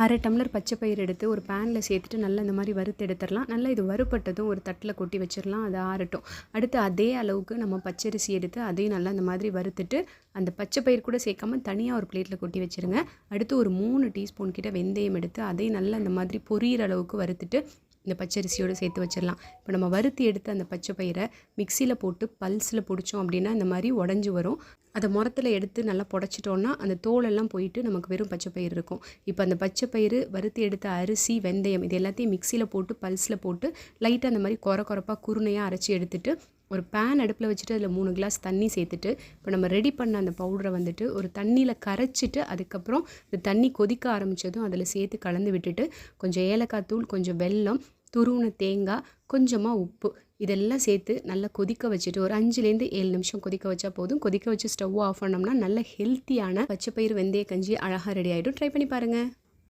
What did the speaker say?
1/2 tumbler பச்சை பயிறு எடுத்து ஒரு பேனில் சேர்த்துட்டு நல்லா இந்த மாதிரி வறுத்து எடுத்துடலாம். நல்லா இது வறுப்பட்டதும் ஒரு தட்டில் கொட்டி வச்சிடலாம், அது ஆறட்டும். அடுத்து அதே அளவுக்கு நம்ம பச்சரிசி எடுத்து அதையும் நல்லா இந்த மாதிரி வறுத்துட்டு அந்த பச்சை பயிறு கூட சேர்க்காம தனியாக ஒரு பிளேட்டில் கொட்டி வச்சுருங்க. அடுத்து ஒரு 3 டீஸ்பூன் கிட்ட வெந்தயம் எடுத்து அதையும் நல்லா இந்த மாதிரி பொரியிற அளவுக்கு வறுத்துட்டு இந்த பச்சரிசியோடு சேர்த்து வச்சிடலாம். இப்போ நம்ம வறுத்து எடுத்து அந்த பச்சை பயிரை மிக்சியில் போட்டு பல்ஸில் பிடிச்சோம் அப்படின்னா இந்த மாதிரி உடஞ்சி வரும். அதை முரத்தில் எடுத்து நல்லா புடச்சிட்டோன்னா அந்த தோலெல்லாம் போயிட்டு நமக்கு வெறும் பச்சை பயிறு இருக்கும். இப்போ அந்த பச்சை பயிறு வறுத்து எடுத்த அரிசி வெந்தயம் இது எல்லாத்தையும் மிக்சியில் போட்டு பல்ஸில் போட்டு லைட்டாக அந்த மாதிரி கொரப்பாக குருணையாக அரைச்சி எடுத்துட்டு ஒரு பேன் அடுப்பில் வச்சுட்டு அதில் 3 கிளாஸ் தண்ணி சேர்த்துட்டு இப்போ நம்ம ரெடி பண்ண அந்த பவுடரை வந்துட்டு ஒரு தண்ணியில் கரைச்சிட்டு அதுக்கப்புறம் இந்த தண்ணி கொதிக்க ஆரம்பித்ததும் அதில் சேர்த்து கலந்து விட்டுட்டு கொஞ்சம் ஏலக்காய் தூள், கொஞ்சம் வெல்லம், துருவின தேங்காய், கொஞ்சமாக உப்பு இதெல்லாம் சேர்த்து நல்லா கொதிக்க வச்சுட்டு ஒரு 5லேருந்து 7 நிமிஷம் கொதிக்க வச்சா போதும். கொதிக்க வச்சு ஸ்டவ் ஆஃப் பண்ணோம்னா நல்ல ஹெல்த்தியான பச்சை பயிறு வெந்தய கஞ்சி அழகாக ரெடி ஆகிடும். ட்ரை பண்ணி பாருங்கள்.